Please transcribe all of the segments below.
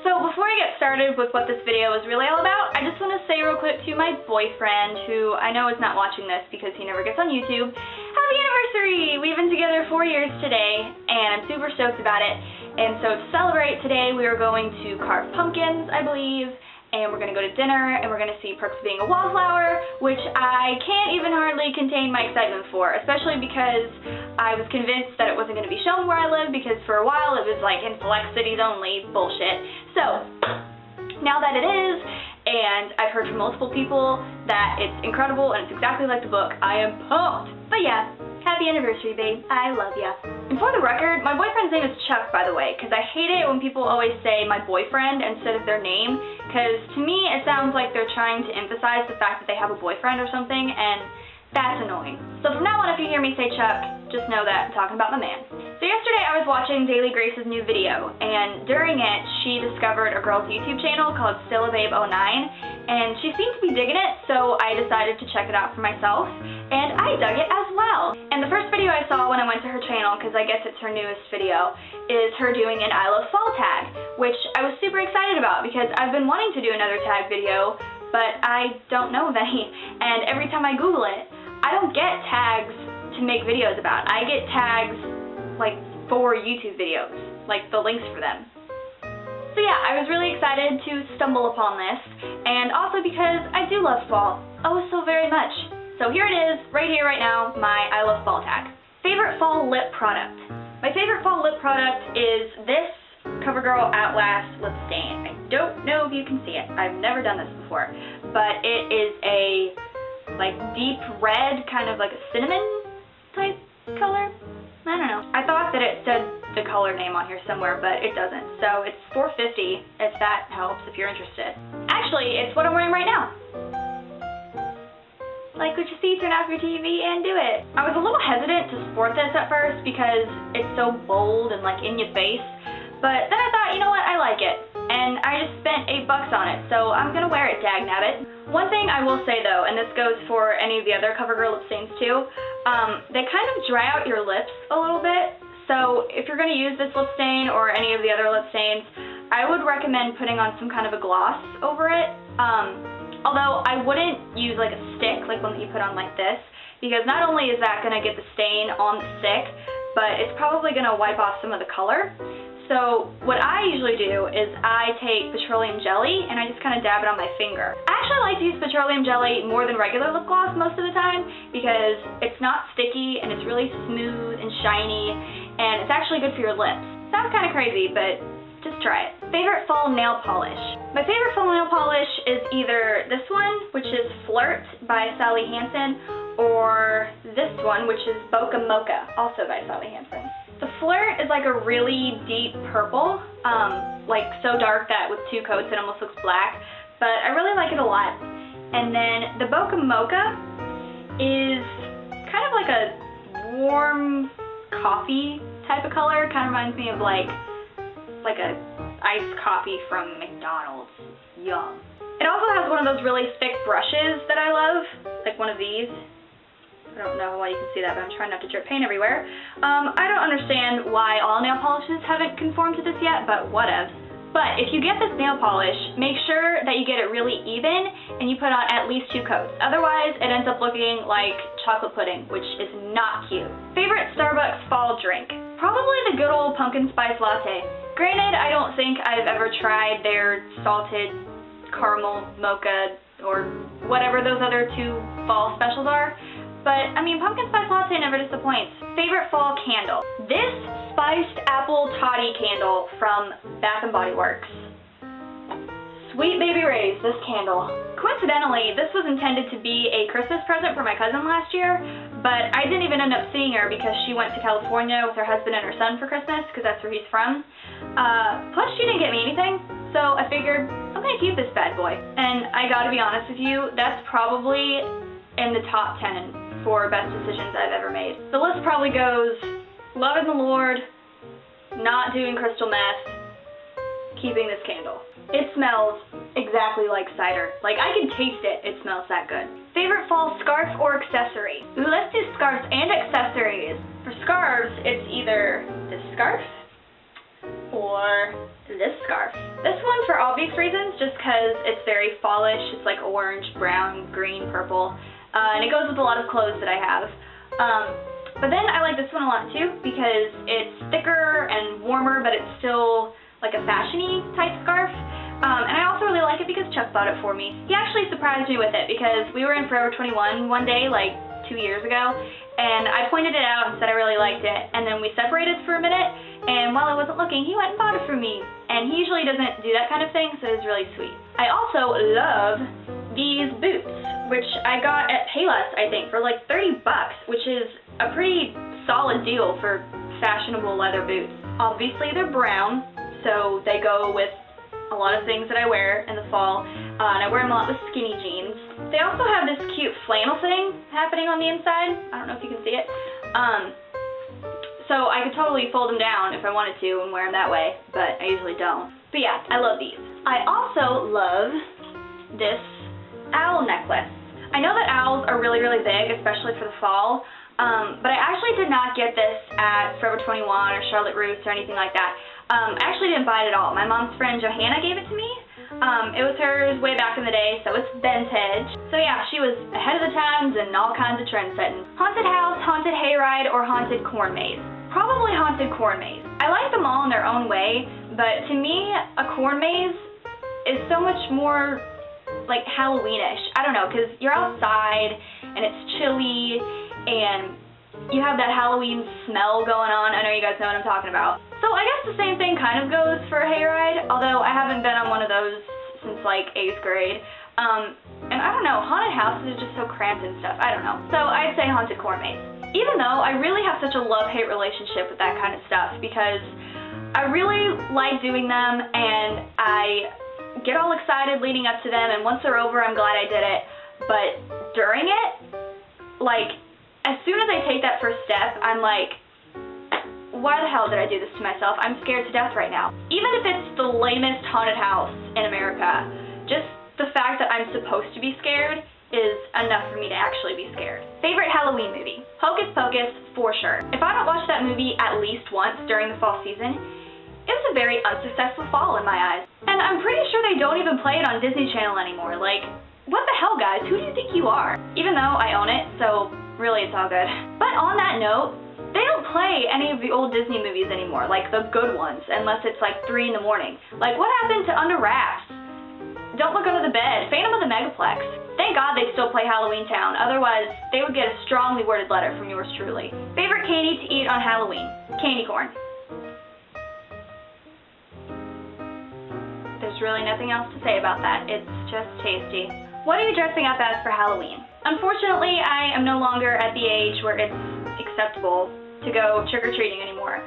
So before I get started with what this video is really all about, I just want to say real quick to my boyfriend, who I know is not watching this because he never gets on YouTube, happy anniversary! We've been together 4 years today, and I'm super stoked about it. And so to celebrate today, we are going to carve pumpkins, I believe, and we're going to go to dinner, and we're going to see Perks being a wallflower, which I can't even hardly contain my excitement for, especially because I was convinced that it wasn't going to be shown where I live, because for a while it was like in select cities only bullshit. So, now that it is, and I've heard from multiple people that it's incredible and it's exactly like the book, I am pumped! But yeah, happy anniversary, babe. I love ya. And for the record, my boyfriend's name is Chuck, by the way, because I hate it when people always say my boyfriend instead of their name, because to me it sounds like they're trying to emphasize the fact that they have a boyfriend or something, and that's annoying. So from now on, if you hear me say Chuck, just know that I'm talking about my man. So yesterday I was watching Daily Grace's new video, and during it she discovered a girl's YouTube channel called ScyllaBabe09, and she seemed to be digging it, so I decided to check it out for myself, and I dug it as well. And the first video I saw when I went to her channel, because I guess it's her newest video, is her doing an I Love Fall tag, which I was super excited about because I've been wanting to do another tag video, but I don't know of any, and every time I Google it, I don't get tags to make videos about. I get tags like for YouTube videos, like the links for them. So yeah, I was really excited to stumble upon this, and also because I do love fall, oh so very much. So here it is, right here, right now, my I Love Fall tag. Favorite fall lip product. My favorite fall lip product is this CoverGirl Outlast lip stain. I don't know if you can see it. I've never done this before, but it is a like deep red, kind of like a cinnamon type color. I don't know. I thought that it said the color name on here somewhere, but it doesn't. So it's $4.50 if that helps, if you're interested. Actually, it's what I'm wearing right now. Like what you see, turn off your TV and do it. I was a little hesitant to sport this at first because it's so bold and like in your face, but then I thought, you know what, I like it. And I just spent $8 on it, so I'm gonna wear it, dagnabbit. One thing I will say though, and this goes for any of the other CoverGirl lip stains too, they kind of dry out your lips a little bit. So if you're gonna use this lip stain or any of the other lip stains, I would recommend putting on some kind of a gloss over it. Although I wouldn't use like a stick, like one that you put on like this, because not only is that gonna get the stain on the stick, but it's probably gonna wipe off some of the color. So what I usually do is I take petroleum jelly and I just kind of dab it on my finger. I actually like to use petroleum jelly more than regular lip gloss most of the time because it's not sticky and it's really smooth and shiny and it's actually good for your lips. Sounds kind of crazy, but just try it. Favorite fall nail polish. My favorite fall nail polish is either this one, which is Flirt by Sally Hansen, or this one, which is Bokeh Mocha, also by Sally Hansen. The Flirt is like a really deep purple, like so dark that with 2 coats it almost looks black, but I really like it a lot. And then the Bokeh Mocha is kind of like a warm coffee type of color. Kind of reminds me of like a iced coffee from McDonald's. Yum. It also has one of those really thick brushes that I love, like one of these. I don't know why you can see that, but I'm trying not to drip paint everywhere. I don't understand why all nail polishes haven't conformed to this yet, but whatevs. But if you get this nail polish, make sure that you get it really even and you put on at least 2 coats. Otherwise, it ends up looking like chocolate pudding, which is not cute. Favorite Starbucks fall drink? Probably the good old pumpkin spice latte. Granted, I don't think I've ever tried their salted caramel mocha or whatever those other 2 fall specials are. But, I mean, pumpkin spice latte never disappoints. Favorite fall candle. This spiced apple toddy candle from Bath & Body Works. Sweet baby rays, this candle. Coincidentally, this was intended to be a Christmas present for my cousin last year, but I didn't even end up seeing her because she went to California with her husband and her son for Christmas, because that's where he's from. Plus, she didn't get me anything, so I figured, I'm gonna keep this bad boy. And I gotta be honest with you, that's probably in the top 10 for best decisions I've ever made. The list probably goes loving the Lord, not doing crystal meth, keeping this candle. It smells exactly like cider. Like, I can taste it. It smells that good. Favorite fall scarf or accessory? Ooh, let's do scarves and accessories. For scarves, it's either this scarf or this scarf. This one obvious reasons, just because it's very fallish. It's like orange, brown, green, purple, and it goes with a lot of clothes that I have. But then I like this one a lot too because it's thicker and warmer, but it's still like a fashion-y type scarf. And I also really like it because Chuck bought it for me. He actually surprised me with it because we were in Forever 21 one day, like 2 years ago, and I pointed it out and said I really liked it, and then we separated for a minute, and while I wasn't looking, he went and bought it for me, and he usually doesn't do that kind of thing, so it was really sweet. I also love these boots, which I got at Payless, I think, for like 30 bucks, which is a pretty solid deal for fashionable leather boots. Obviously they're brown, so they go with a lot of things that I wear in the fall, and I wear them a lot with skinny jeans. They also have this cute flannel thing happening on the inside. I don't know if you can see it. So I could totally fold them down if I wanted to and wear them that way, but I usually don't. But yeah, I love these. I also love this owl necklace. I know that owls are really, really big, especially for the fall, but I actually did not get this at Forever 21 or Charlotte Russe or anything like that. I actually didn't buy it at all. My mom's friend Johanna gave it to me. It was hers way back in the day, so it's vintage. So yeah, she was ahead of the times and all kinds of trend setting. Haunted house, haunted hayride, or haunted corn maze? Probably haunted corn maze. I like them all in their own way, but to me, a corn maze is so much more like Halloweenish. I don't know, because you're outside and it's chilly and you have that Halloween smell going on. I know you guys know what I'm talking about. So I guess the same thing kind of goes for a hayride, although I haven't been on one of those since like 8th grade. And I don't know, haunted houses are just so cramped and stuff. I don't know. So I'd say haunted corn maze. Even though I really have such a love-hate relationship with that kind of stuff because I really like doing them and I get all excited leading up to them, and once they're over I'm glad I did it. But during it, like, as soon as I take that first step, I'm like, why the hell did I do this to myself? I'm scared to death right now. Even if it's the lamest haunted house in America, just the fact that I'm supposed to be scared is enough for me to actually be scared. Favorite Halloween movie? Hocus Pocus, for sure. If I don't watch that movie at least once during the fall season, it was a very unsuccessful fall in my eyes. And I'm pretty sure they don't even play it on Disney Channel anymore. Like, what the hell, guys? Who do you think you are? Even though I own it, so really it's all good. But on that note, they don't play any of the old Disney movies anymore, like the good ones, unless it's like 3 in the morning. Like, what happened to Under Wraps? Don't Look Under the Bed? Phantom of the Megaplex? Thank God they still play Halloween Town, otherwise they would get a strongly worded letter from yours truly. Favorite candy to eat on Halloween? Candy corn. There's really nothing else to say about that. It's just tasty. What are you dressing up as for Halloween? Unfortunately, I am no longer at the age where it's acceptable to go trick-or-treating anymore.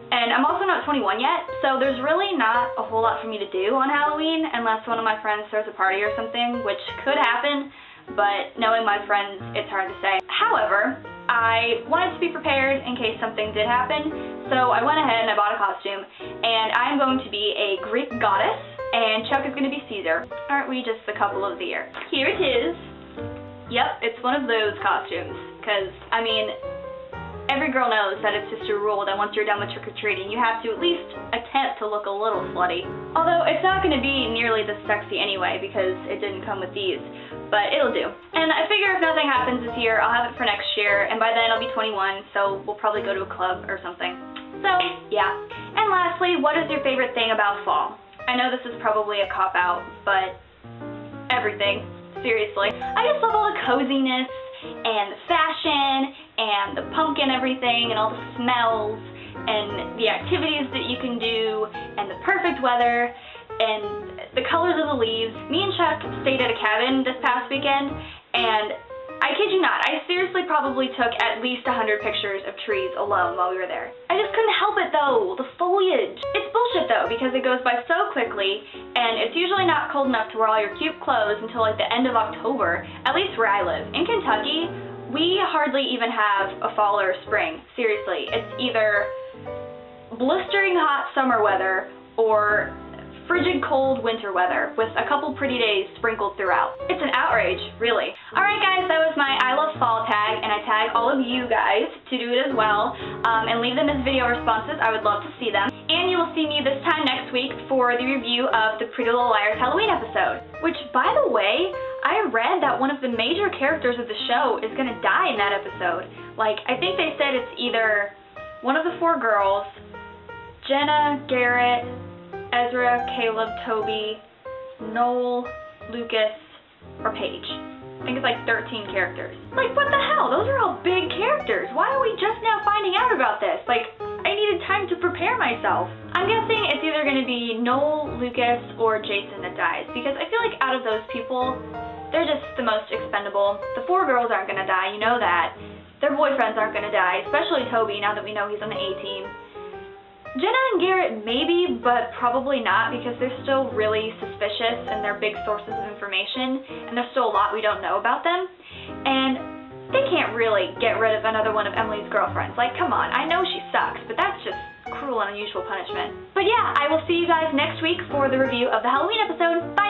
And I'm also not 21 yet, so there's really not a whole lot for me to do on Halloween unless one of my friends throws a party or something, which could happen, but knowing my friends, it's hard to say. However, I wanted to be prepared in case something did happen, so I went ahead and I bought a costume, and I'm going to be a Greek goddess, and Chuck is going to be Caesar. Aren't we just the couple of the year? Here it is. Yep, it's one of those costumes, because, I mean, every girl knows that it's just a rule that once you're done with trick-or-treating, you have to at least attempt to look a little slutty. Although, it's not going to be nearly this sexy anyway, because it didn't come with these, but it'll do. And I figure if nothing happens this year, I'll have it for next year, and by then I'll be 21, so we'll probably go to a club or something. So, yeah. And lastly, what is your favorite thing about fall? I know this is probably a cop-out, but everything. Seriously. I just love all the coziness and the fashion and the pumpkin everything and all the smells and the activities that you can do and the perfect weather and the colors of the leaves. Me and Chuck stayed at a cabin this past weekend, and I kid you not, I seriously probably took at least 100 pictures of trees alone while we were there. I just couldn't help it though, the foliage. It's bullshit though, because it goes by so quickly, and it's usually not cold enough to wear all your cute clothes until like the end of October, at least where I live. In Kentucky, we hardly even have a fall or a spring. Seriously, it's either blistering hot summer weather or frigid cold winter weather with a couple pretty days sprinkled throughout. It's an outrage, really. Alright guys, that was my I Love Fall tag, and I tag all of you guys to do it as well, and leave them as video responses. I would love to see them. And you will see me this time next week for the review of the Pretty Little Liars Halloween episode. Which, by the way, I read that one of the major characters of the show is going to die in that episode. Like, I think they said it's either one of the 4 girls, Jenna, Garrett, Ezra, Caleb, Toby, Noel, Lucas, or Paige. I think it's like 13 characters. Like, what the hell? Those are all big characters. Why are we just now finding out about this? Like, I needed time to prepare myself. I'm guessing it's either going to be Noel, Lucas, or Jason that dies, because I feel like out of those people, they're just the most expendable. The 4 girls aren't going to die, you know that. Their boyfriends aren't going to die, especially Toby, now that we know he's on the A-team. Jenna and Garrett maybe, but probably not, because they're still really suspicious and they're big sources of information, and there's still a lot we don't know about them. And they can't really get rid of another one of Emily's girlfriends. Like, come on, I know she sucks, but that's just cruel and unusual punishment. But yeah, I will see you guys next week for the review of the Halloween episode. Bye!